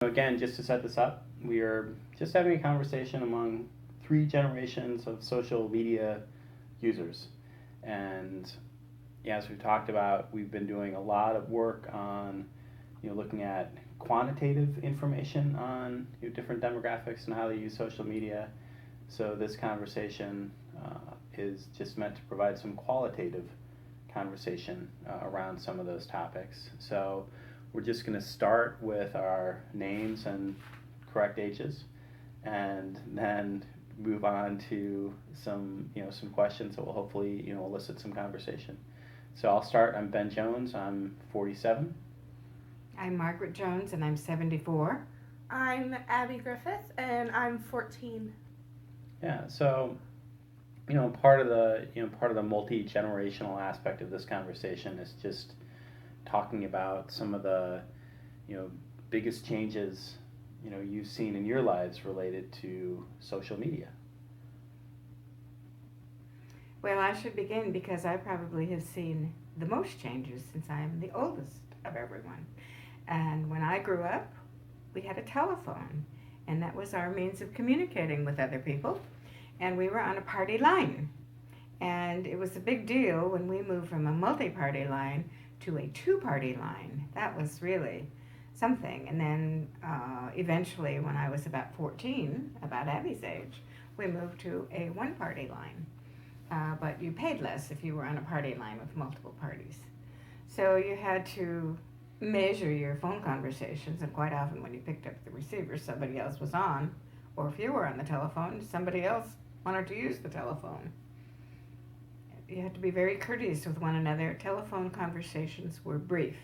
Again, just to set this up, we are just having a conversation among three generations of social media users. And yeah, as we've talked about, we've been doing a lot of work on looking at quantitative information on different demographics and how they use social media. So this conversation is just meant to provide some qualitative conversation around some of those topics. So we're just going to start with our names and correct ages, and then move on to some questions that will hopefully elicit some conversation. So I'll start. I'm Ben Jones. I'm 47. I'm Margaret Jones, and I'm 74. I'm Abby Griffith, and I'm 14. Yeah. So part of the multi-generational aspect of this conversation is just talking about some of the biggest changes you've seen in your lives related to social media. Well, I should begin because I probably have seen the most changes since I am the oldest of everyone. And when I grew up, we had a telephone, and that was our means of communicating with other people. And we were on a party line. And it was a big deal when we moved from a multi-party line to a two-party line. That was really something. And then eventually, when I was about 14, about Abby's age, we moved to a one-party line. But you paid less if you were on a party line with multiple parties. So you had to measure your phone conversations, and quite often when you picked up the receiver, somebody else was on, or if you were on the telephone, somebody else wanted to use the telephone. You had to be very courteous with one another. Telephone conversations were brief.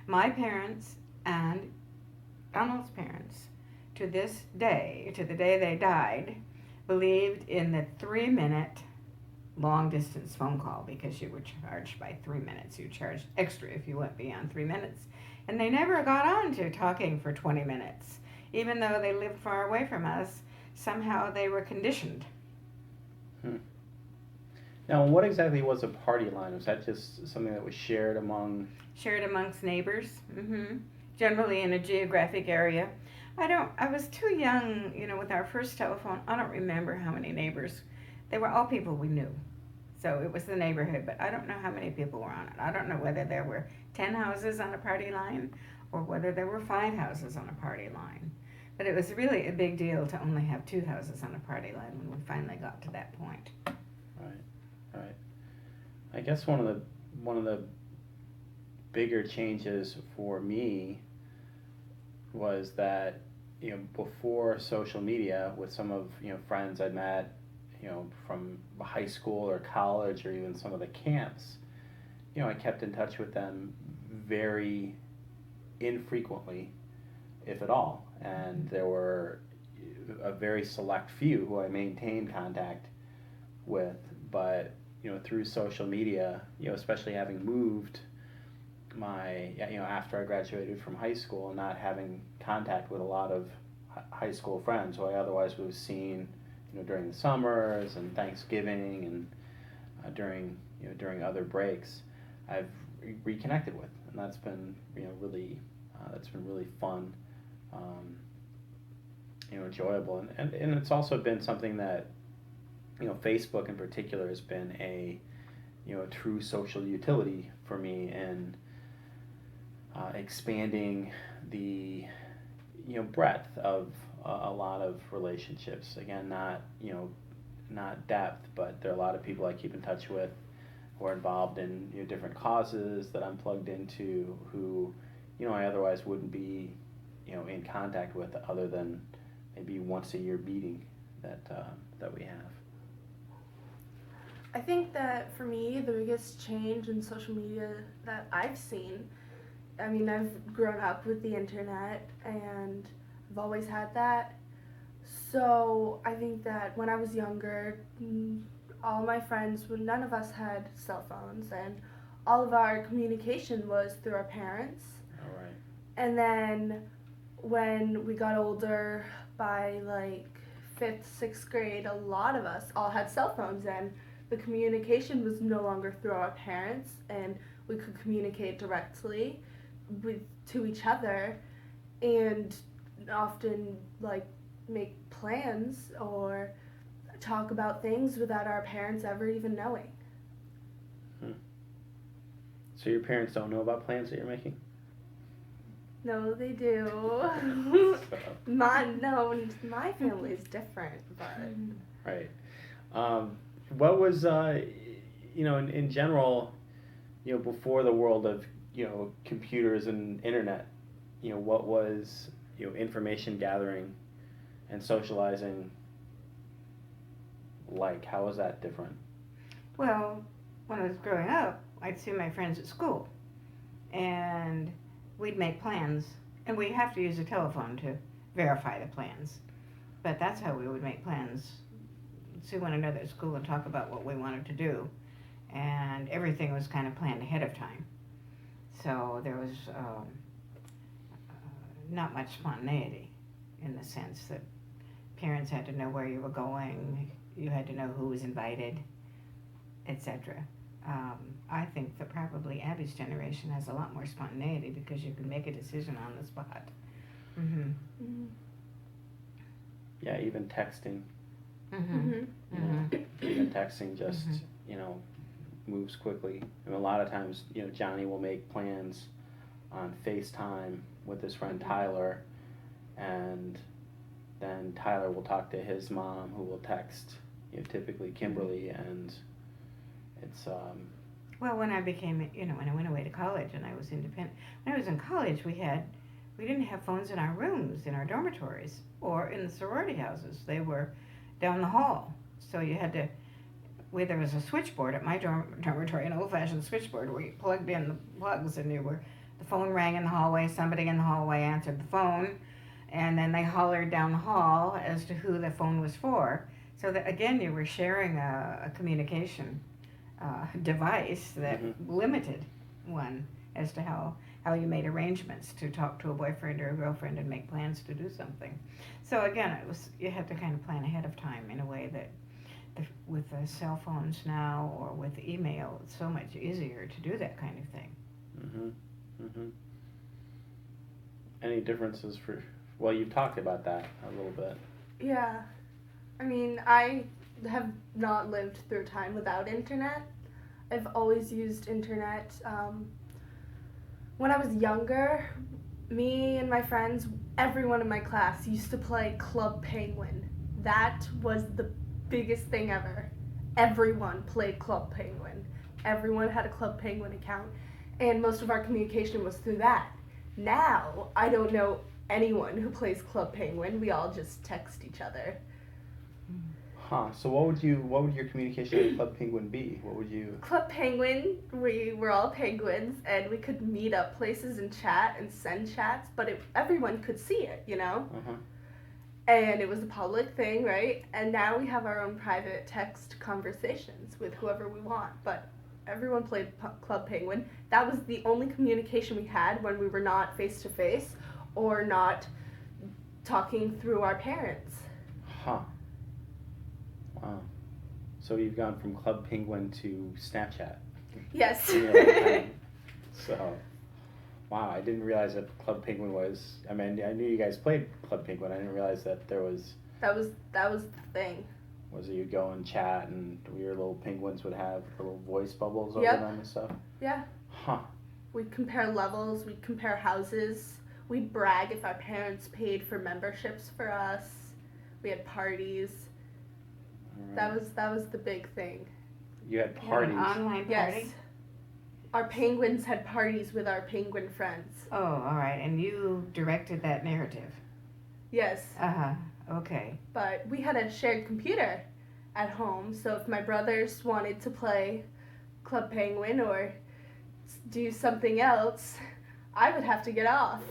My parents and Donald's parents, to this day, to the day they died, believed in the 3-minute long distance phone call because you were charged by 3 minutes. You charged extra if you went beyond 3 minutes. And they never got on to talking for 20 minutes. Even though they lived far away from us, somehow they were conditioned. Now, what exactly was a party line? Was that just something that was shared amongst neighbors? Generally in a geographic area. I was too young, with our first telephone. I don't remember how many neighbors. They were all people we knew. So it was the neighborhood, but I don't know how many people were on it. I don't know whether there were 10 houses on a party line or whether there were 5 houses on a party line. But it was really a big deal to only have 2 houses on a party line when we finally got to that point. Right. I guess one of the bigger changes for me was that before social media, with some of friends I'd met from high school or college or even some of the camps, I kept in touch with them very infrequently, if at all. And there were a very select few who I maintained contact with. But through social media, especially having moved after I graduated from high school and not having contact with a lot of high school friends who I otherwise would have seen during the summers and Thanksgiving and during other breaks, I've reconnected with, and that's been really fun, enjoyable, and it's also been something that Facebook in particular has been a true social utility for me in expanding the breadth of a lot of relationships. Again, not depth, but there are a lot of people I keep in touch with who are involved in different causes that I'm plugged into, who I otherwise wouldn't be in contact with other than maybe once a year meeting that we have. I think that for me, the biggest change in social media that I've seen, I've grown up with the internet and I've always had that. So I think that when I was younger, all my friends, none of us had cell phones, and all of our communication was through our parents. All right. And then when we got older, by like 5th, 6th grade, a lot of us all had cell phones, and the communication was no longer through our parents, and we could communicate directly to each other. And often like make plans or talk about things without our parents ever even knowing. So your parents don't know about plans that you're making? No, they do. So, My family is different, but right. What was, in general, before the world of, computers and internet, what was, information gathering and socializing like? How was that different? Well, when I was growing up, I'd see my friends at school, and we'd make plans, and we'd have to use a telephone to verify the plans. But that's how we would make plans. See one another at school and talk about what we wanted to do, and everything was kind of planned ahead of time. So there was not much spontaneity in the sense that parents had to know where you were going, you had to know who was invited, etc. I think that probably Abby's generation has a lot more spontaneity because you can make a decision on the spot. Mm-hmm. mm-hmm. Yeah, even texting. Mm-hmm. Even texting just, Mm-hmm. moves quickly. And a lot of times, Johnny will make plans on FaceTime with his friend Tyler, and then Tyler will talk to his mom, who will text, typically Kimberly, and it's Well, when I became, when I went away to college and I was independent, when I was in college, we didn't have phones in our rooms, in our dormitories, or in the sorority houses. They were down the hall. So you had to, there was a switchboard at my dormitory, an old-fashioned switchboard where you plugged in the plugs and the phone rang in the hallway, somebody in the hallway answered the phone, and then they hollered down the hall as to who the phone was for. So that, again, you were sharing a communication device that limited one as to how you made arrangements to talk to a boyfriend or a girlfriend and make plans to do something. So again, you had to kind of plan ahead of time in a way that with the cell phones now or with email, it's so much easier to do that kind of thing. Any differences well, you've talked about that a little bit. Yeah. I mean, I have not lived through time without internet. I've always used internet. When I was younger, me and my friends, everyone in my class used to play Club Penguin. That was the biggest thing ever. Everyone played Club Penguin. Everyone had a Club Penguin account, and most of our communication was through that. Now, I don't know anyone who plays Club Penguin. We all just text each other. So what would your communication with Club Penguin be? What would you? Club Penguin, we were all penguins, and we could meet up places and chat and send chats, but everyone could see it, And it was a public thing, right? And now we have our own private text conversations with whoever we want, but everyone played Club Penguin. That was the only communication we had when we were not face-to-face or not talking through our parents. Wow. So you've gone from Club Penguin to Snapchat. Yes. So, wow, I didn't realize that Club Penguin was, I mean, I knew you guys played Club Penguin. I didn't realize that there was... That was the thing. Was it you'd go and chat and your little penguins would have little voice bubbles over them and stuff? Yeah. We'd compare levels, we'd compare houses. We'd brag if our parents paid for memberships for us. We had parties. Right. That was the big thing. You had parties. An online party? Yes. Our penguins had parties with our penguin friends. Oh, all right. And you directed that narrative? Yes. Okay. But we had a shared computer at home, so if my brothers wanted to play Club Penguin or do something else, I would have to get off.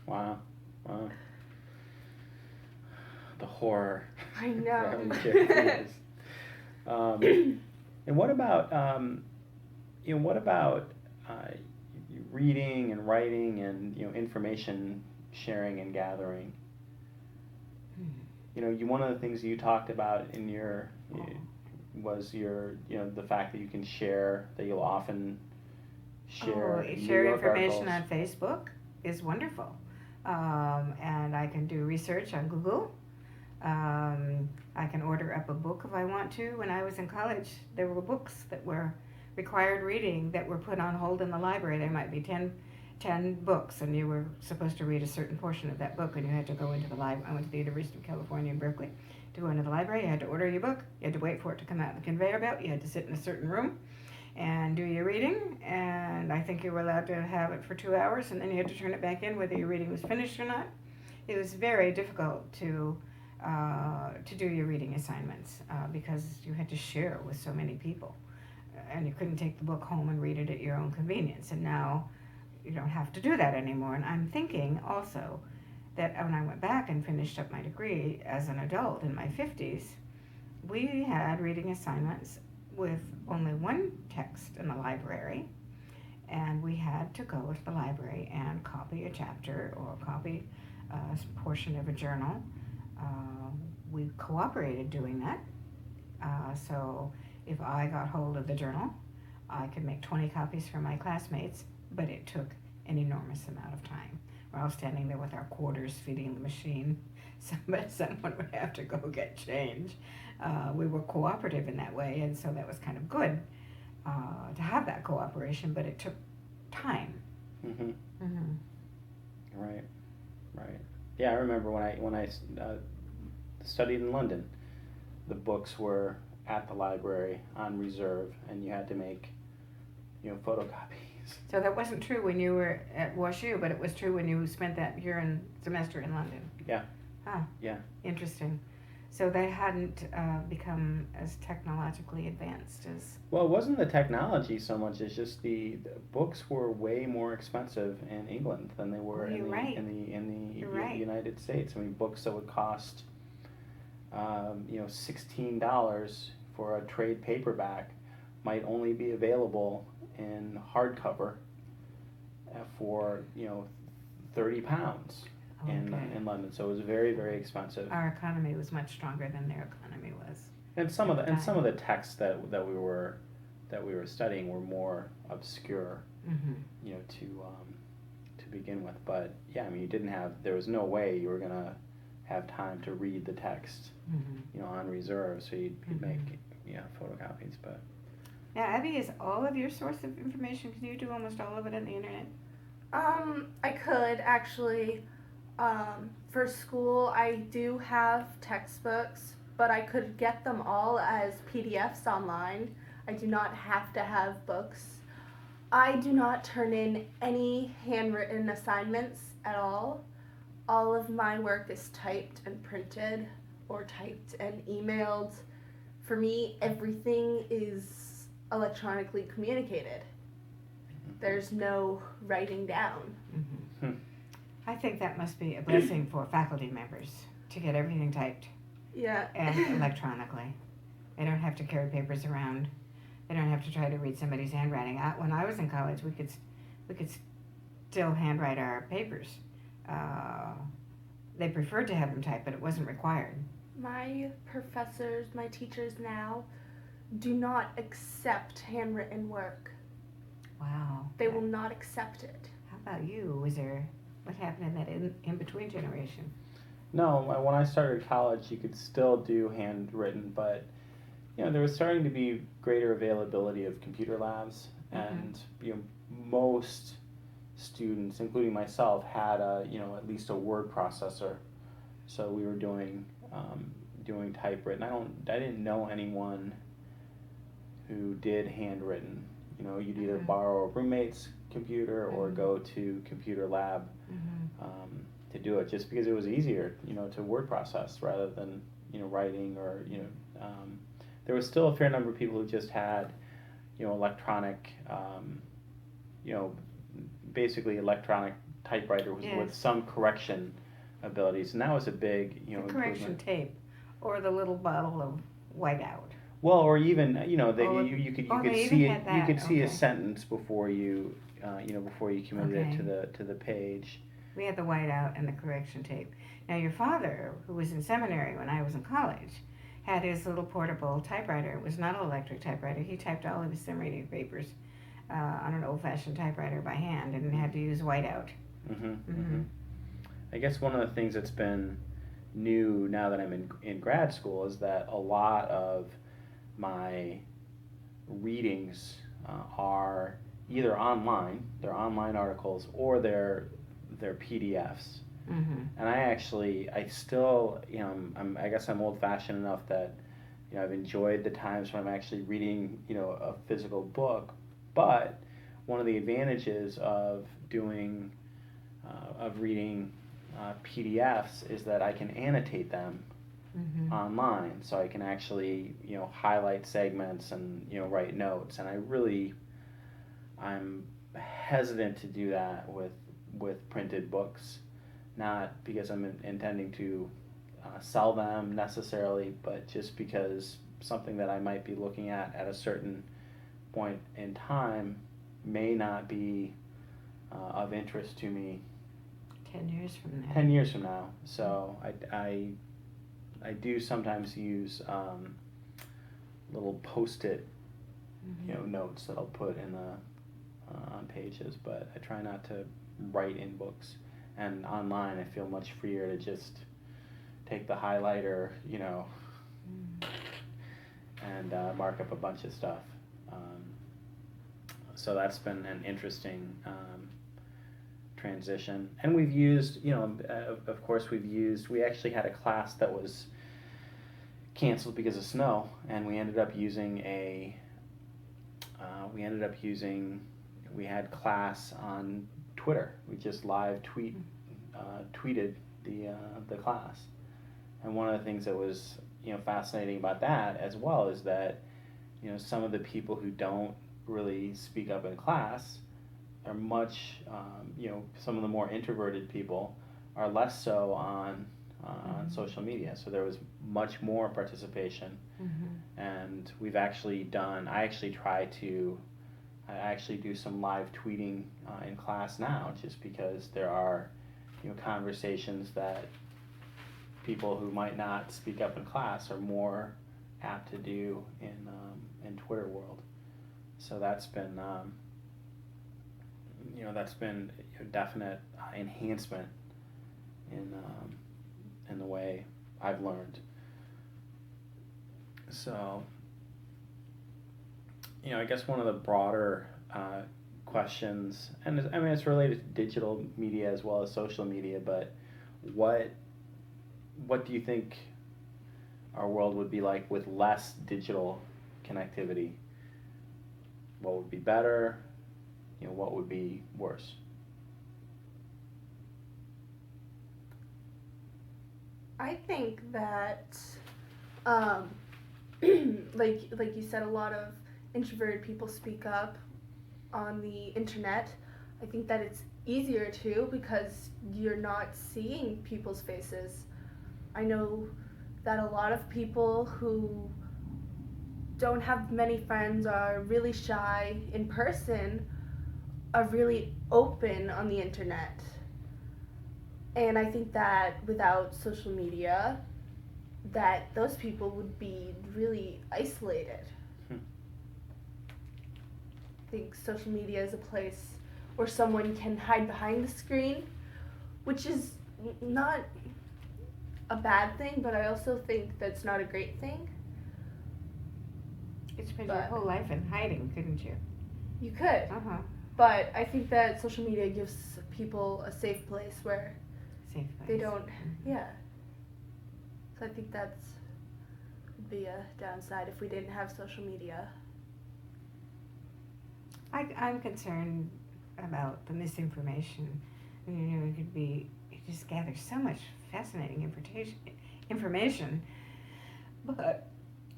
Wow. The horror. I know. And what about reading and writing and information sharing and gathering? One of the things you talked about in was the fact that you can share, that you'll often share Share information on Facebook is wonderful. and I can do research on Google. I can order up a book if I want to. When I was in college, there were books that were required reading that were put on hold in the library. There might be 10 books, and you were supposed to read a certain portion of that book, and you had to go into the library. I went to the University of California in Berkeley. To go into the library, you had to order your book. You had to wait for it to come out the conveyor belt. You had to sit in a certain room and do your reading, and I think you were allowed to have it for 2 hours, and then you had to turn it back in whether your reading was finished or not. It was very difficult to do your reading assignments because you had to share with so many people, and you couldn't take the book home and read it at your own convenience. And now you don't have to do that anymore. And I'm thinking also that when I went back and finished up my degree as an adult in my 50s, we had reading assignments with only one text in the library, and we had to go to the library and copy a chapter or copy a portion of a journal. We cooperated doing that. So if I got hold of the journal, I could make 20 copies for my classmates, but it took an enormous amount of time. We're all standing there with our quarters feeding the machine. Someone would have to go get change. We were cooperative in that way, and so that was kind of good to have that cooperation, but it took time. Mm-hmm. Mm-hmm. Right. Yeah, I remember when I studied in London, the books were at the library on reserve, and you had to make, photocopies. So that wasn't true when you were at WashU, but it was true when you spent that semester in London. Yeah. Huh. Yeah. Interesting. So they hadn't become as technologically advanced as. Well, it wasn't the technology so much as just the books were way more expensive in England than they were Well, in the United States. I mean, books that would cost $16 for a trade paperback might only be available in hardcover for £30 in London. So it was very, very expensive. Our economy was much stronger than their economy was. And some of the texts that we were studying were more obscure, mm-hmm. To begin with. But yeah, I mean, there was no way you were gonna have time to read the text, mm-hmm. On reserve. So you'd mm-hmm. make photocopies. But now, Abby, is all of your source of information? Can you do almost all of it on the internet? I could actually. For school, I do have textbooks, but I could get them all as PDFs online. I do not have to have books. I do not turn in any handwritten assignments at all. All of my work is typed and printed or typed and emailed. For me, everything is electronically communicated. There's no writing down. Mm-hmm. I think that must be a blessing for faculty members to get everything typed. Yeah. And electronically. They don't have to carry papers around. They don't have to try to read somebody's handwriting. When I was in college, we could still handwrite our papers. They preferred to have them typed, but it wasn't required. My professors, my teachers now, do not accept handwritten work. Wow. They will not accept it. How about you? What happened in that in-between generation? No, when I started college, you could still do handwritten, but there was starting to be greater availability of computer labs, and most students, including myself, had at least a word processor, so we were doing typewritten. I didn't know anyone who did handwritten. You'd either borrow a roommate's computer or go to computer lab to do it, just because it was easier, to word process rather than writing or there was still a fair number of people who just had electronic basically electronic typewriter with some correction abilities, and that was a big correction tape or the little bottle of whiteout. Well, or even you could see a sentence before you committed it to the page. We had the whiteout and the correction tape. Now your father, who was in seminary when I was in college, had his little portable typewriter. It was not an electric typewriter. He typed all of his seminary papers on an old-fashioned typewriter by hand and had to use whiteout. I guess one of the things that's been new now that I'm in grad school is that a lot of my readings are either online, they're online articles, or they're PDFs. Mm-hmm. And I still, I guess I'm old-fashioned enough that, I've enjoyed the times when I'm actually reading, a physical book. But one of the advantages of reading PDFs is that I can annotate them Mm-hmm. online, so I can actually, highlight segments and, write notes. And I'm hesitant to do that with printed books, not because I'm intending to sell them necessarily, but just because something that I might be looking at a certain point in time may not be of interest to me 10 years from now. 10 years from now. So I do sometimes use little post-it Mm-hmm. notes that I'll put in the on pages, but I try not to write in books. And online, I feel much freer to just take the highlighter, and mark up a bunch of stuff. So that's been an interesting transition. And we've used, of course, we actually had a class that was canceled because of snow, and we ended up using we had class on Twitter. We just live tweeted the class. And one of the things that was fascinating about that as well is that some of the people who don't really speak up in class are much some of the more introverted people are less so on Mm-hmm. social media. So there was much more participation, Mm-hmm. and I actually do some live tweeting in class now, just because there are conversations that people who might not speak up in class are more apt to do in Twitter world. So that's been a definite enhancement in the way I've learned. So I guess one of the broader questions, and it's related to digital media as well as social media, but what do you think our world would be like with less digital connectivity? What would be better? What would be worse? I think that, like you said, a lot of introverted people speak up on the internet. I think that it's easier too because you're not seeing people's faces. I know that a lot of people who don't have many friends, are really shy in person, are really open on the internet. And I think that without social media, that those people would be really isolated. Hmm. I think social media is a place where someone can hide behind the screen, which is not a bad thing, but I also think that's not a great thing. You spent your whole life in hiding, couldn't you? You could. Uh-huh. But I think that social media gives people a safe place where Safe place. they don't, Mm-hmm. yeah. So I think that's would be a downside if we didn't have social media. I'm concerned about the misinformation. You just gather so much fascinating information, but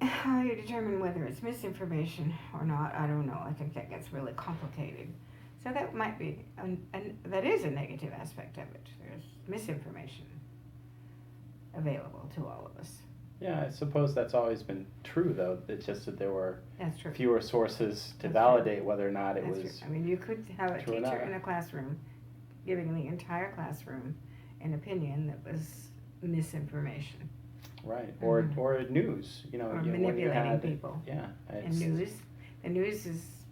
how you determine whether it's misinformation or not, I don't know. I think that gets really complicated. So that might be, that is a negative aspect of it. There's misinformation available to all of us. Yeah, I suppose that's always been true, though. It's just that there were That's true. fewer sources to That's validate whether or not it That's was. true. I mean, you could have a true or teacher not. in a classroom giving the entire classroom an opinion that was misinformation. Right, Mhm. or news, Or when you manipulating had, people. yeah, And the news is,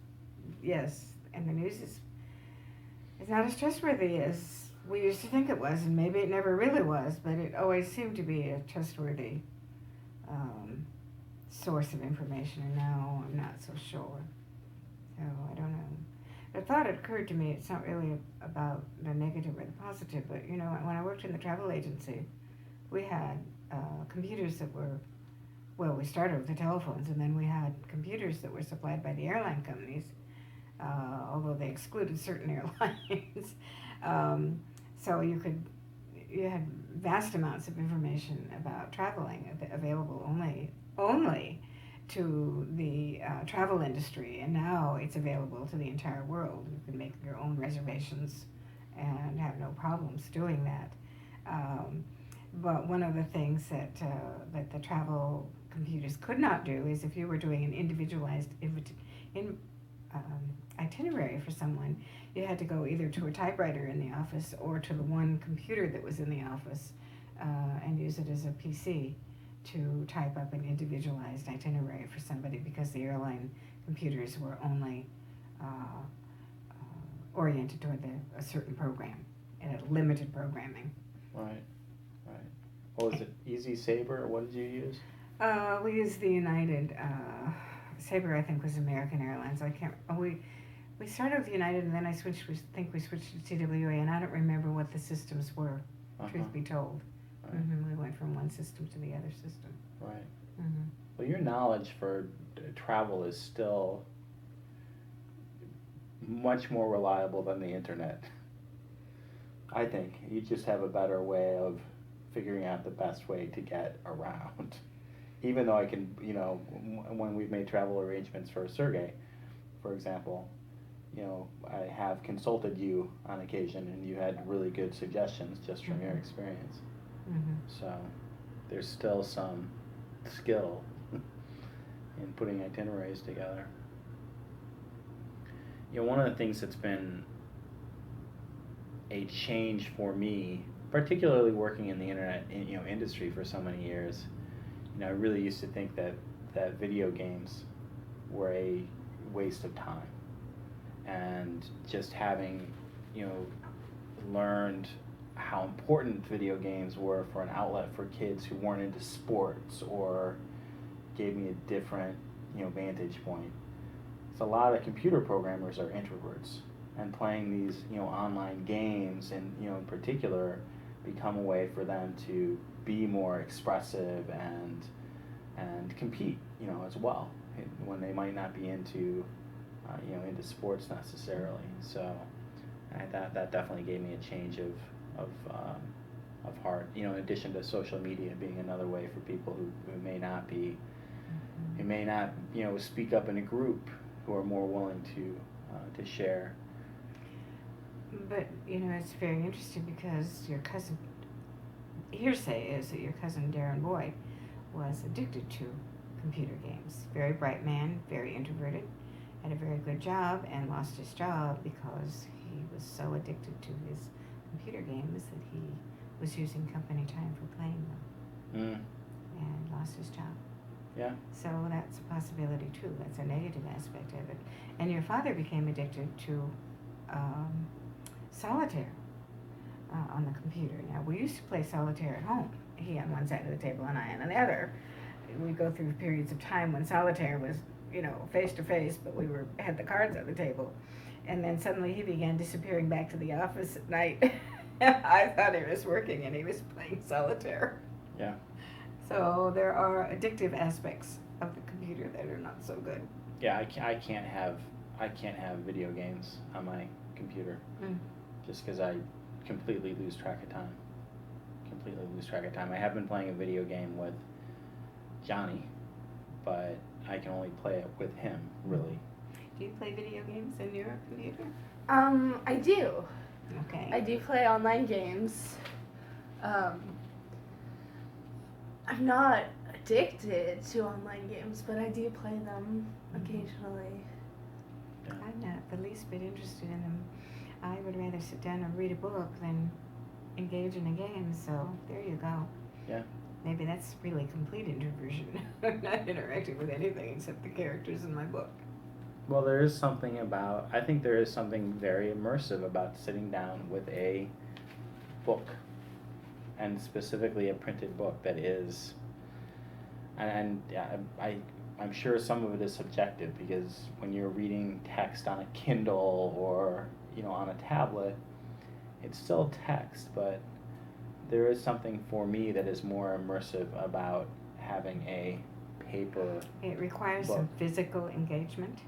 yes, and the news is not as trustworthy as we used to think it was, and maybe it never really was, but it always seemed to be a trustworthy um, source of information, and now I'm not so sure. So I don't know. The thought occurred to me, it's not really about the negative or the positive, but you know, when I worked in the travel agency, we had computers that were, well, we started with the telephones, and then we had computers that were supplied by the airline companies, although they excluded certain airlines. um, so you had vast amounts of information about traveling available only to the travel industry, and now it's available to the entire world. You can make your own reservations and have no problems doing that. But one of the things that the travel computers could not do is if you were doing an individualized in, itinerary for someone, you had to go either to a typewriter in the office or to the one computer that was in the office and use it as a PC to type up an individualized itinerary for somebody, because the airline computers were only oriented toward a certain program and a limited programming. Right. What was it? Easy Saber? What did you use? We used the United Sabre. I think was American Airlines. I can't. We started with United, and then I switched. We switched to TWA, and I don't remember what the systems were. Truth be told, Right. We went from one system to the other system. Right. Mm-hmm. Well, your knowledge for travel is still much more reliable than the internet. I think you just have a better way of figuring out the best way to get around. Even though I can, you know, when we've made travel arrangements for Sergey, for example, you know, I have consulted you on occasion, and you had really good suggestions just from your experience. Mm-hmm. So there's still some skill in putting itineraries together. You know, one of the things that's been a change for me, particularly working in the internet industry for so many years, you know, I really used to think that video games were a waste of time. And just having, you know, learned how important video games were for an outlet for kids who weren't into sports, or gave me a different, you know, vantage point. So a lot of computer programmers are introverts, and playing these, you know, online games, and, you know, in particular, become a way for them to be more expressive and compete, you know, as well, when they might not be into you know, into sports necessarily. So that definitely gave me a change of heart. You know, in addition to social media being another way for people who may not be, who may not, you know, speak up in a group, who are more willing to share. But you know, it's very interesting because your cousin, hearsay is that your cousin Darren Boyd was addicted to computer games. Very bright man, very introverted, had a very good job, and lost his job because he was so addicted to his computer games that he was using company time for playing them, and lost his job. Yeah. So that's a possibility too. That's a negative aspect of it. And your father became addicted to solitaire on the computer. Now, we used to play solitaire at home. He on one side of the table and I on the other. We go through periods of time when solitaire was, you know, face to face, but we had the cards on the table. And then suddenly he began disappearing back to the office at night. I thought he was working and he was playing solitaire. Yeah. So there are addictive aspects of the computer that are not so good. Yeah, I can't have video games on my computer, just because I completely lose track of time. I have been playing a video game with Johnny, but I can only play it with him, really. Do you play video games in your computer? I do. Okay. I do play online games. I'm not addicted to online games, but I do play them occasionally. Yeah. I'm not the least bit interested in them. I would rather sit down and read a book than engage in a game, so there you go. Yeah. Maybe that's really complete introversion. I'm not interacting with anything except the characters in my book. Well, I think there is something very immersive about sitting down with a book, and specifically a printed book that is, and I'm sure some of it is subjective, because when you're reading text on a Kindle or, on a tablet, it's still text, but there is something for me that is more immersive about having a paper. It requires book. some physical engagement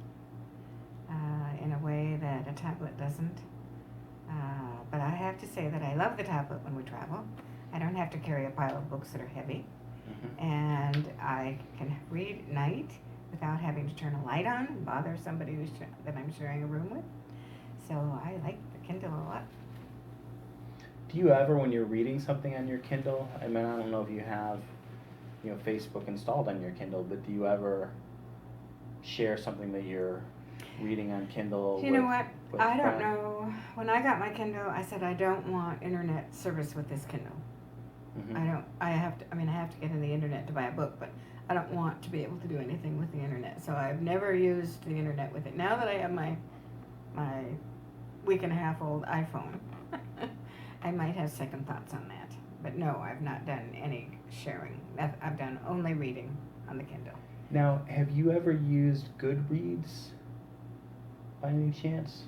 in a way that a tablet doesn't. But I have to say that I love the tablet when we travel. I don't have to carry a pile of books that are heavy. Mm-hmm. And I can read at night without having to turn a light on and bother somebody that I'm sharing a room with. So I like the Kindle a lot. Do you ever, when you're reading something on your Kindle, I don't know if you have, Facebook installed on your Kindle, but do you ever share something that you're reading on Kindle? You know what? I don't friends? know. When I got my Kindle, I said I don't want internet service with this Kindle. Mm-hmm. I have to get on the internet to buy a book, but I don't want to be able to do anything with the internet. So I've never used the internet with it. Now that I have my week and a half old iPhone, I might have second thoughts on that. But no, I've not done any sharing. I've done only reading on the Kindle. Now, have you ever used Goodreads by any chance?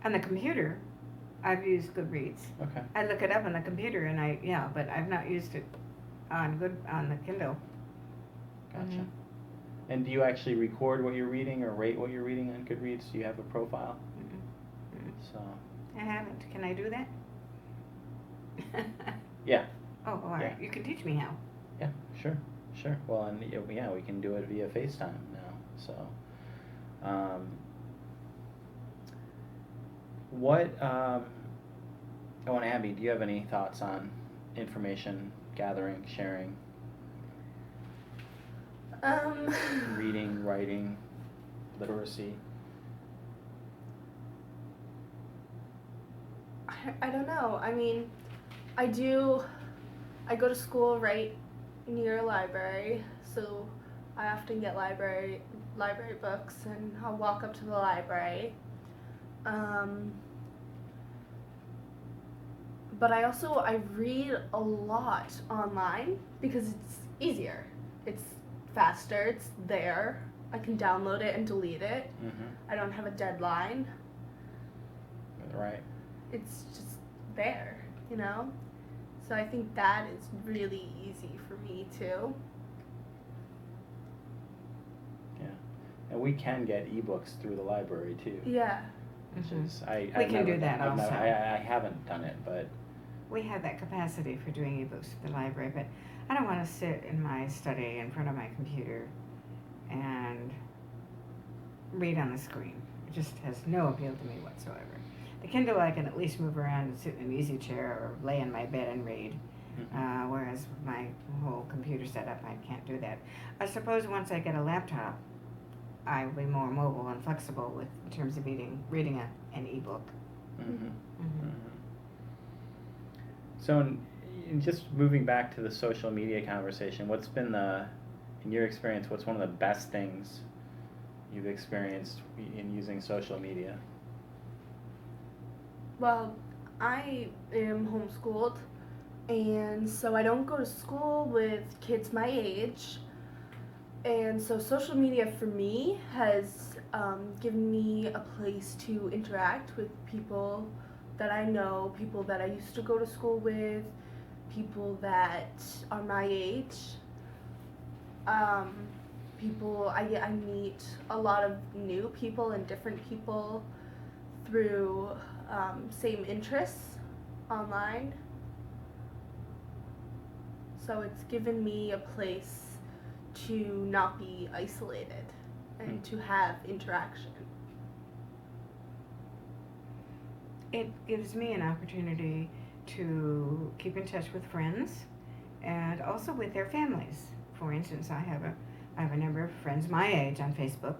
On the computer, I've used Goodreads. Okay. I look it up on the computer but I've not used it on the Kindle. Gotcha. Mm-hmm. And do you actually record what you're reading or rate what you're reading on Goodreads? Do you have a profile? Mm-hmm. So. I haven't. Can I do that? Yeah. Oh, all right. Yeah. You can teach me how. Yeah, sure. Well, and yeah, we can do it via FaceTime now. So, Abby, do you have any thoughts on information gathering, sharing, reading, writing, literacy? I don't know. I mean, I go to school right near a library, so I often get library books, and I'll walk up to the library. But I read a lot online because it's easier. It's faster, it's there. I can download it and delete it. Mm-hmm. I don't have a deadline. Right. It's just there, So I think that is really easy for me too. Yeah. And we can get ebooks through the library too. Yeah. Which Mm-hmm. is, We can do that also. I haven't done it, but. We have that capacity for doing ebooks at the library, but I don't want to sit in my study in front of my computer and read on the screen. It just has no appeal to me whatsoever. The Kindle, I can at least move around and sit in an easy chair or lay in my bed and read. Mm-hmm. Whereas with my whole computer setup, I can't do that. I suppose once I get a laptop, I will be more mobile and flexible in terms of reading an ebook. Mm-hmm. Mm-hmm. Mm-hmm. So, in just moving back to the social media conversation, what's been in your experience, what's one of the best things you've experienced in using social media? Well, I am homeschooled, and so I don't go to school with kids my age. And so social media for me has given me a place to interact with people that I know, people that I used to go to school with, people that are my age. I meet a lot of new people and different people through same interests online. So it's given me a place to not be isolated and to have interaction. It gives me an opportunity to keep in touch with friends and also with their families. For instance, I have a number of friends my age on Facebook,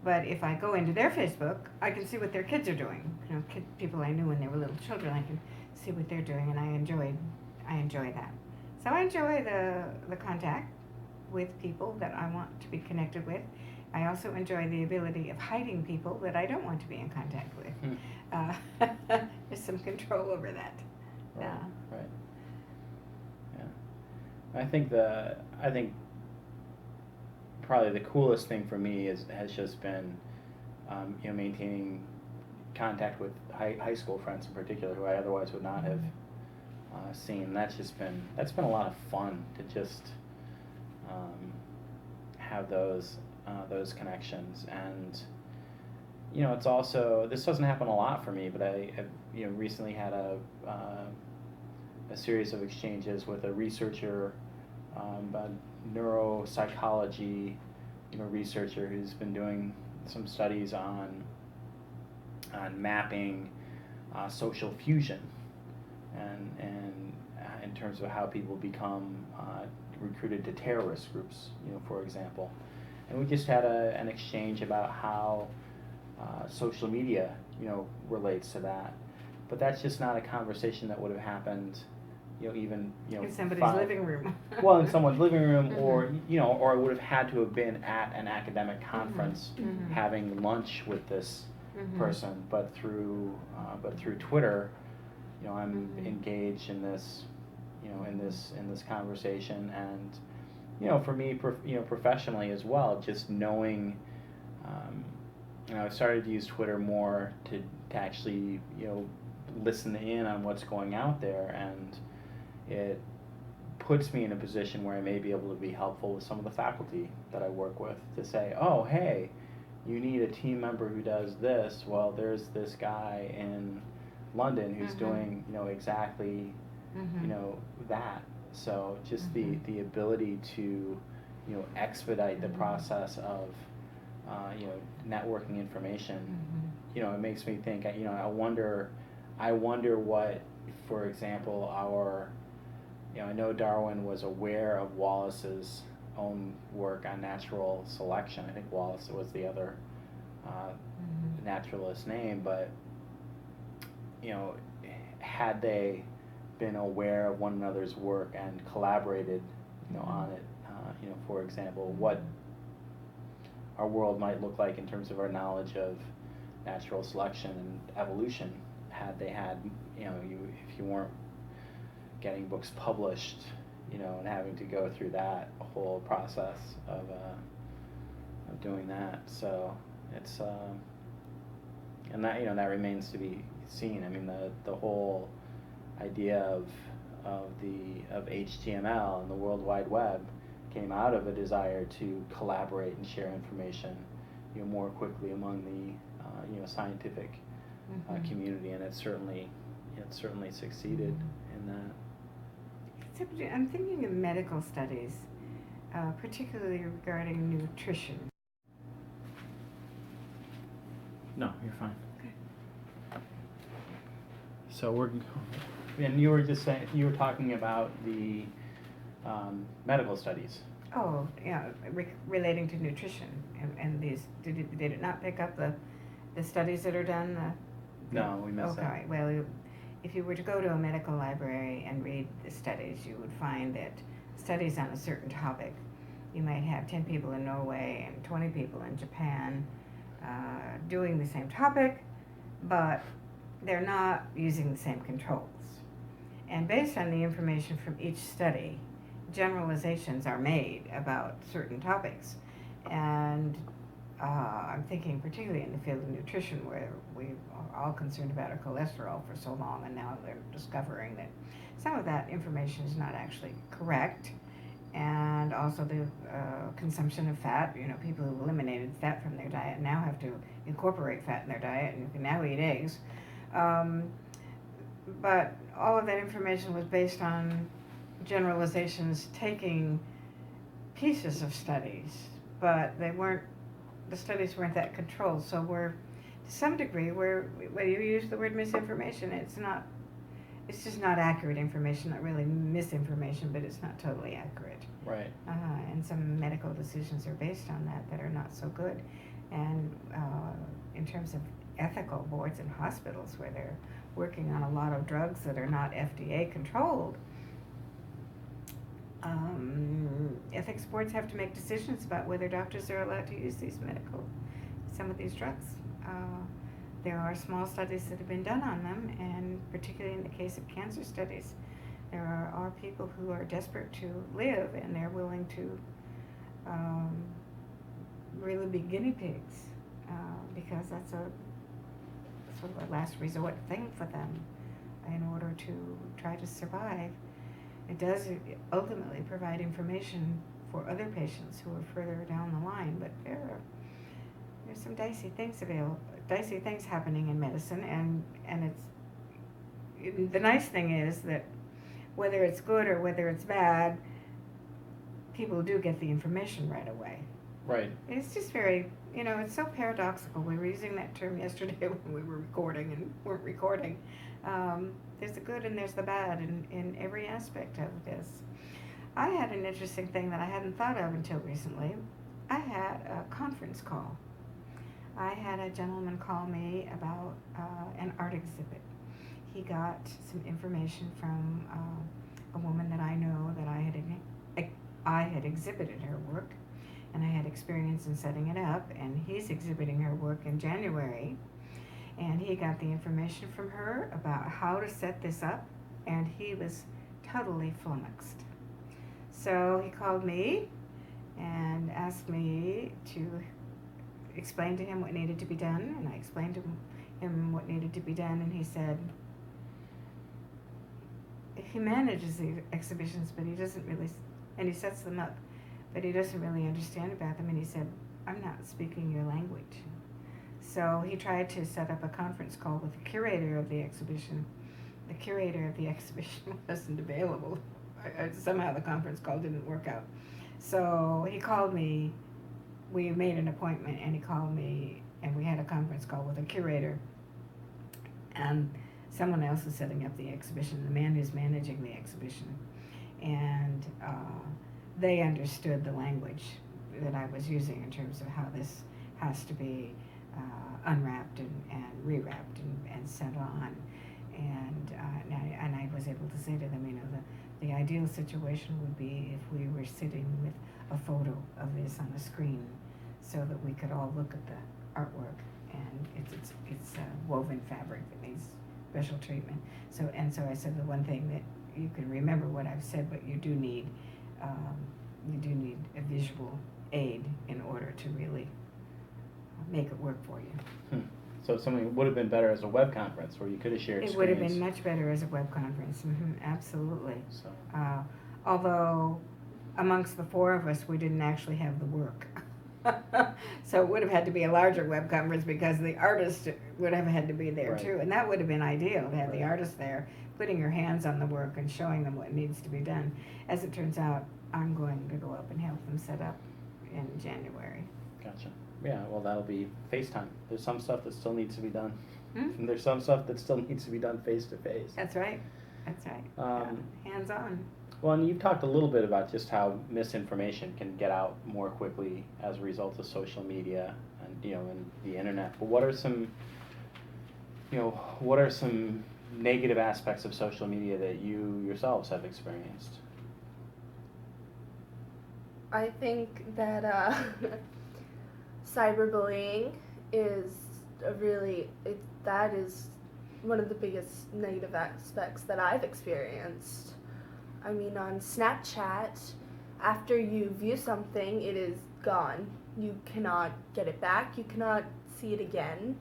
but if I go into their Facebook, I can see what their kids are doing. People I knew when they were little children, I can see what they're doing, and I enjoy that. So I enjoy the contact with people that I want to be connected with. I also enjoy the ability of hiding people that I don't want to be in contact with. There's some control over that. Right. Yeah. Right. Yeah. I think probably the coolest thing for me has just been, maintaining contact with high school friends in particular who I otherwise would not have seen. That's been a lot of fun to just have those connections. And it's also, this doesn't happen a lot for me, but I've recently had a series of exchanges with a researcher, a neuropsychology researcher who's been doing some studies on mapping social fusion, and in terms of how people become recruited to terrorist groups, for example. And we just had an exchange about how social media, relates to that. But that's just not a conversation that would have happened, even In somebody's living room. well, in someone's living room, Mhm. or it would have had to have been at an academic conference, Mhm. having lunch with this Mhm. person. But through Twitter, I'm Mhm. engaged in this, in this conversation. And for me, professionally as well, just knowing, I've started to use Twitter more to actually, listen in on what's going out there, and it puts me in a position where I may be able to be helpful with some of the faculty that I work with, to say, oh, hey, you need a team member who does this. Well, there's this guy in London who's Mhm. doing, exactly, Mhm. that. So just Mhm. the ability to, expedite the Mhm. process of, networking information. Mhm. It makes me think. I wonder what, for example, I know Darwin was aware of Wallace's own work on natural selection. I think Wallace was the other Mhm. naturalist name, but had they been aware of one another's work and collaborated, on it, for example, what our world might look like in terms of our knowledge of natural selection and evolution, had they had, if you weren't getting books published, and having to go through that whole process of doing that. So it's, and that remains to be seen. I mean, the whole idea of HTML and the World Wide Web came out of a desire to collaborate and share information, more quickly among the scientific Mhm. community, and it certainly succeeded in that. Except I'm thinking of medical studies, particularly regarding nutrition. No, you're fine. Okay. So and you were just saying, you were talking about the medical studies. Oh, yeah, relating to nutrition, and these, did it not pick up the studies that are done? No, we missed that. Okay, well, if you were to go to a medical library and read the studies, you would find that studies on a certain topic, you might have 10 people in Norway and 20 people in Japan doing the same topic, but they're not using the same controls. And based on the information from each study, generalizations are made about certain topics. And I'm thinking particularly in the field of nutrition, where we are all concerned about our cholesterol for so long, and now they're discovering that some of that information is not actually correct. And also the consumption of fat. People who eliminated fat from their diet now have to incorporate fat in their diet, and you can now eat eggs. Um, but all of that information was based on generalizations, taking pieces of studies, but the studies weren't that controlled. So to some degree, whether you use the word misinformation, it's just not accurate information, not really misinformation, but it's not totally accurate. Right. And some medical decisions are based on that are not so good. And in terms of ethical boards in hospitals, where they're working on a lot of drugs that are not FDA controlled, ethics boards have to make decisions about whether doctors are allowed to use some of these drugs there are small studies that have been done on them, and particularly in the case of cancer studies, there are people who are desperate to live, and they're willing to really be guinea pigs, because that's a sort of a last resort thing for them in order to try to survive. It does ultimately provide information for other patients who are further down the line, but there's some dicey things happening in medicine, and the nice thing is that whether it's good or whether it's bad, people do get the information right away. Right. It's just very, it's so paradoxical. We were using that term yesterday when we were recording and weren't recording. There's the good and there's the bad in every aspect of this. I had an interesting thing that I hadn't thought of until recently. I had a conference call. I had a gentleman call me about an art exhibit. He got some information from a woman that I know that I had exhibited her work, and I had experience in setting it up, and he's exhibiting her work in January, and he got the information from her about how to set this up, and he was totally flummoxed. So he called me and asked me to explain to him what needed to be done, and I explained to him what needed to be done, and he said he manages the exhibitions, but he doesn't really, and he sets them up, but he doesn't really understand about them, and he said, I'm not speaking your language. So he tried to set up a conference call with the curator of the exhibition. The curator of the exhibition wasn't available. Somehow the conference call didn't work out. So he called me, we made an appointment, and he called me, and we had a conference call with a curator, and someone else is setting up the exhibition, the man who's managing the exhibition, and they understood the language that I was using in terms of how this has to be unwrapped and rewrapped and sent on, and I was able to say to them, the ideal situation would be if we were sitting with a photo of this on a screen, so that we could all look at the artwork, and it's woven fabric that needs special treatment. So I said the one thing that you can remember what I've said, but you do need a visual aid in order to really make it work for you. So something would have been better as a web conference where you could have shared screens. It would have been much better as a web conference. Absolutely. So. Although amongst the four of us, we didn't actually have the work. So it would have had to be a larger web conference because the artist would have had to be there right. too. And that would have been ideal to have right. the artist there, putting your hands on the work and showing them what needs to be done. As it turns out, I'm going to go up and help them set up in January. Gotcha. Yeah, well, that'll be FaceTime. There's some stuff that still needs to be done. Hmm? There's some stuff that still needs to be done face to face. That's right. Hands on. Well, and you've talked a little bit about just how misinformation can get out more quickly as a result of social media and the internet. But what are some negative aspects of social media that you yourselves have experienced? I think that cyberbullying is that is one of the biggest negative aspects that I've experienced. I mean, on Snapchat, after you view something, it is gone. You cannot get it back. You cannot see it again.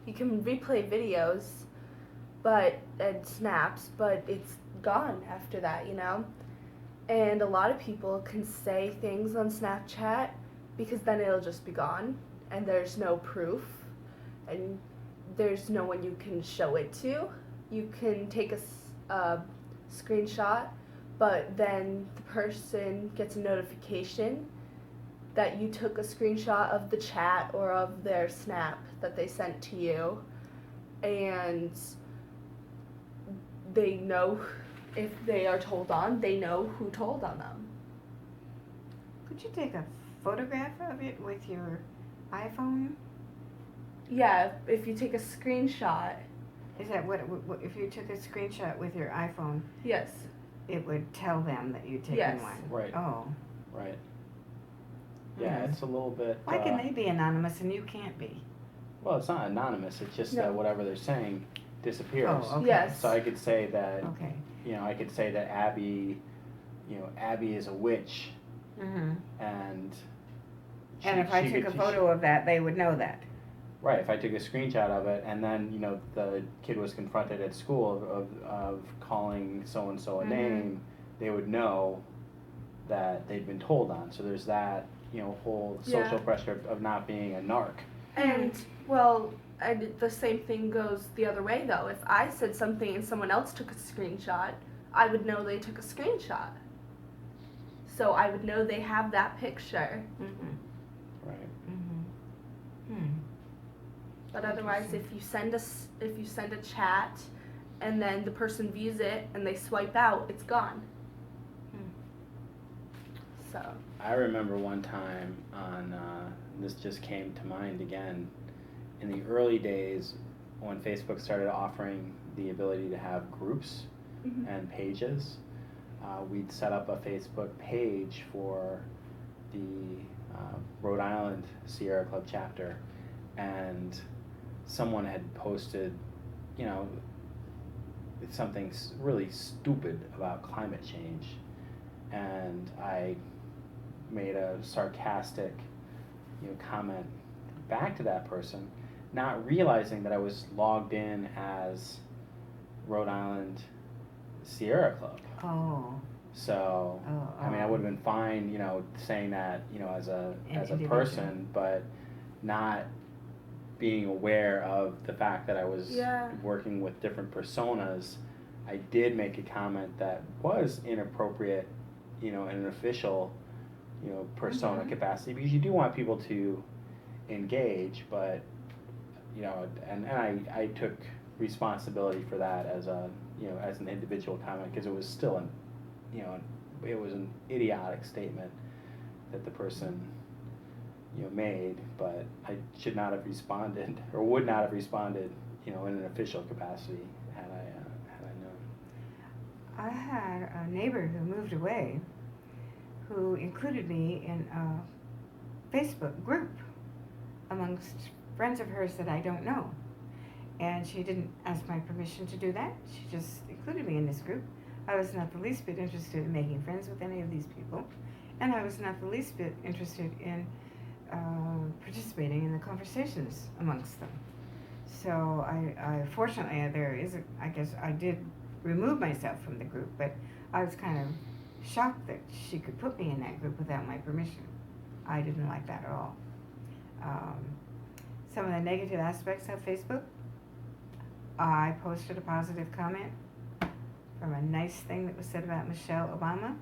You can replay videos, and snaps, but it's gone after that, And a lot of people can say things on Snapchat because then it'll just be gone, and there's no proof, and there's no one you can show it to. You can take a screenshot, but then the person gets a notification that you took a screenshot of the chat or of their snap that they sent to you, and they know, if they are told on, they know who told on them. Could you take a photograph of it with your iPhone? Yeah, if you take a screenshot. Is that what if you took a screenshot with your iPhone? Yes. It would tell them that you'd taken Yes. one. Right. Oh. Right. Yeah, it's a little bit. Why can they be anonymous and you can't be? Well, it's not anonymous. It's just No. that whatever they're saying disappears. Oh, okay. Yes. So I could say that, Okay. I could say that Abby, Abby is a witch, Mm-hmm. and And if I she took a could- photo of that, they would know that. Right, if I took a screenshot of it, and then the kid was confronted at school of calling so and so a Mhm. name, they would know that they'd been told on. So there's that whole social Yeah. pressure of not being a narc. And, well, the same thing goes the other way, though. If I said something and someone else took a screenshot, I would know they took a screenshot. So I would know they have that picture. Mm-hmm. Right. Mm-hmm. Hmm. But otherwise, if you send a chat and then the person views it and they swipe out, it's gone. So. I remember one time this just came to mind again, in the early days when Facebook started offering the ability to have groups Mm-hmm. and pages, we'd set up a Facebook page for the Rhode Island Sierra Club chapter, and someone had posted, something really stupid about climate change, and I made a sarcastic, comment back to that person, not realizing that I was logged in as Rhode Island Sierra Club. Oh. So, I mean, I would have been fine, saying that, as a Individual. person, but not being aware of the fact that I was Yeah. working with different personas. I did make a comment that was inappropriate, in an official, persona Mhm. capacity, because you do want people to engage, but, and I took responsibility for that as as an individual comment, because it was still it was an idiotic statement that the person, made, but I should not have responded, or would not have responded, in an official capacity had I known. I had a neighbor who moved away who included me in a Facebook group amongst friends of hers that I don't know. And she didn't ask my permission to do that. She just included me in this group. I was not the least bit interested in making friends with any of these people. And I was not the least bit interested in participating in the conversations amongst them. So I fortunately, I guess I did remove myself from the group, but I was kind of shocked that she could put me in that group without my permission. I didn't like that at all. Some of the negative aspects of Facebook, I posted a positive comment from a nice thing that was said about Michelle Obama,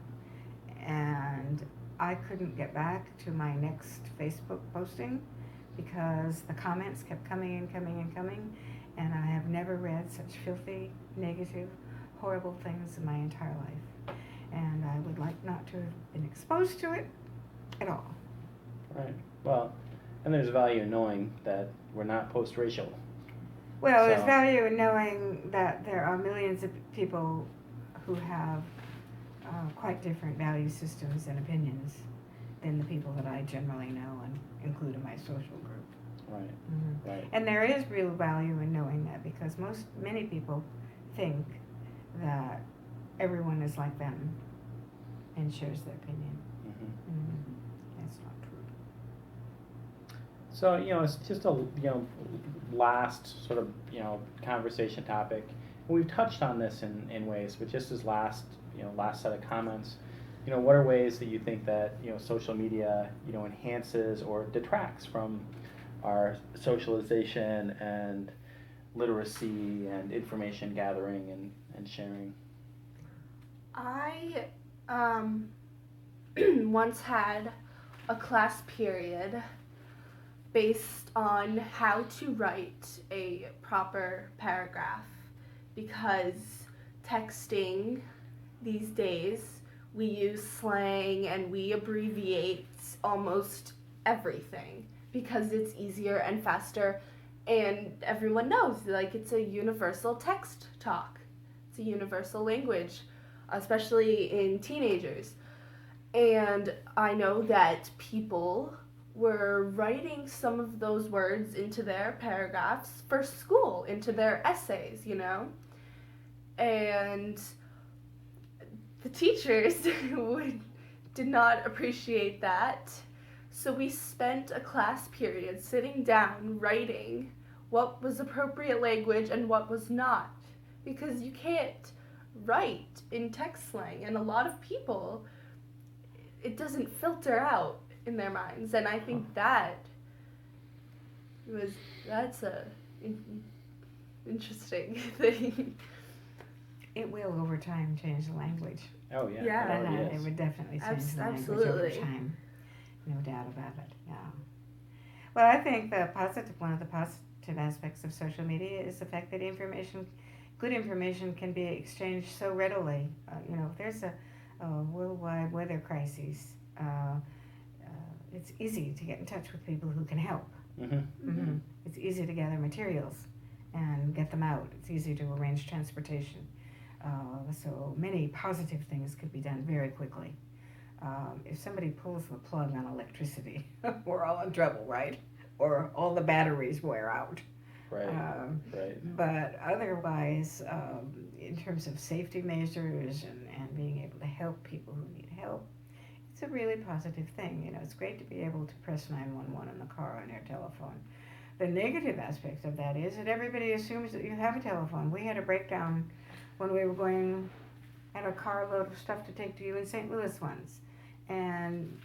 and I couldn't get back to my next Facebook posting because the comments kept coming and coming and coming, and I have never read such filthy, negative, horrible things in my entire life. And I would like not to have been exposed to it at all. Right. Well, and there's value in knowing that we're not post-racial. Well, there's So- value in knowing that there are millions of people who have quite different value systems and opinions than the people that I generally know and include in my social group. Right. Mm-hmm. Right. And there is real value in knowing that, because many people think that everyone is like them and shares their opinion. Mm-hmm. Mm-hmm. That's not true. So, it's just a, last sort of, conversation topic. And we've touched on this in ways, but just as last set of comments, what are ways that you think that, social media, enhances or detracts from our socialization and literacy and information gathering and sharing? I once had a class period based on how to write a proper paragraph, because texting these days, we use slang and we abbreviate almost everything because it's easier and faster, and everyone knows, like, it's a universal text talk. It's a universal language, especially in teenagers. And I know that people were writing some of those words into their paragraphs for school, into their essays, you know? And the teachers did not appreciate that. So we spent a class period sitting down writing what was appropriate language and what was not. Because you can't write in text slang, and a lot of people, it doesn't filter out in their minds. And I think that's a interesting thing. It will over time change the language. Oh yeah, Yeah. it already It is. would definitely change the language over Absolutely. time. No doubt about it. Yeah. Well, I think one of the positive aspects of social media is the fact that good information can be exchanged so readily. If there's a worldwide weather crisis, it's easy to get in touch with people who can help. Mm-hmm. It's easy to gather materials and get them out. It's easy to arrange transportation. So many positive things could be done very quickly. If somebody pulls the plug on electricity, we're all in trouble, right? Or all the batteries wear out. Right. Right. But otherwise, in terms of safety measures and being able to help people who need help, it's a really positive thing. It's great to be able to press 911 in the car on your telephone. The negative aspect of that is that everybody assumes that you have a telephone. We had a breakdown when we were had a carload of stuff to take to you in St. Louis once. And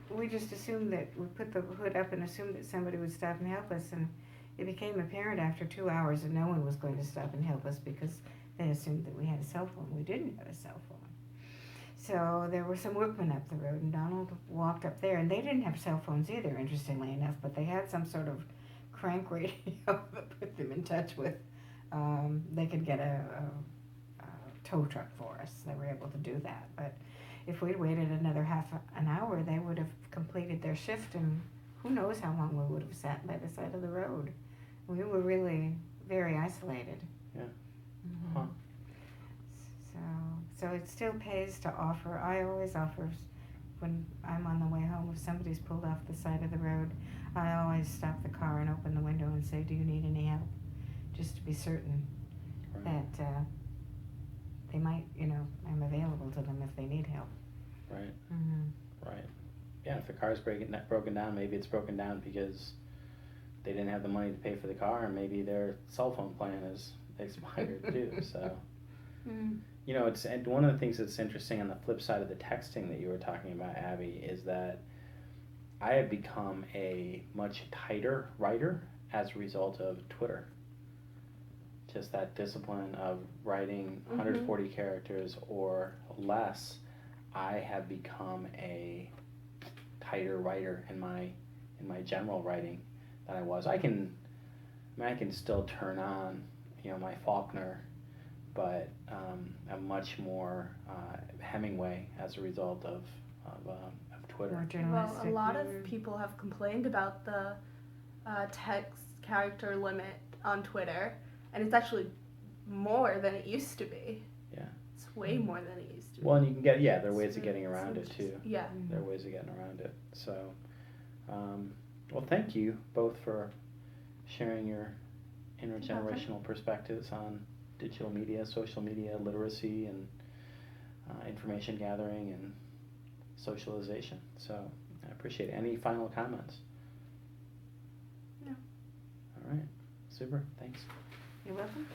we just assumed that we put the hood up and assumed that somebody would stop and help us. And it became apparent after 2 hours that no one was going to stop and help us because they assumed that we had a cell phone. We didn't have a cell phone. So there were some workmen up the road, and Donald walked up there, and they didn't have cell phones either, interestingly enough, but they had some sort of crank radio that put them in touch with. They could get a tow truck for us. They were able to do that. But if we'd waited another half an hour, they would have completed their shift, and who knows how long we would have sat by the side of the road. We were really very isolated. Yeah. Mm-hmm. Huh. So it still pays to offer. I always offer when I'm on the way home. If somebody's pulled off the side of the road, I always stop the car and open the window and say, "Do you need any help?" Just to be certain Right. that they might, I'm available to them if they need help. Right. Mm-hmm. Right. Yeah, if the car's broken down, maybe it's broken down because they didn't have the money to pay for the car, and maybe their cell phone plan is expired too. So, it's and one of the things that's interesting on the flip side of the texting that you were talking about, Abby, is that I have become a much tighter writer as a result of Twitter. Just that discipline of writing 140 characters or less. I have become a tighter writer in my general writing than I was. I can still turn on, my Faulkner, but I'm much more Hemingway as a result of Twitter. Well, a lot of people have complained about the text character limit on Twitter, and it's actually more than it used to be. Yeah. It's way more than it used to be. Well, and you can there are ways of getting around it too. Yeah. There are ways of getting around it. So, well, thank you both for sharing your intergenerational perspectives on digital media, social media literacy, and information gathering and socialization. So I appreciate it. Any final comments? No. All right. Super. Thanks. You're welcome.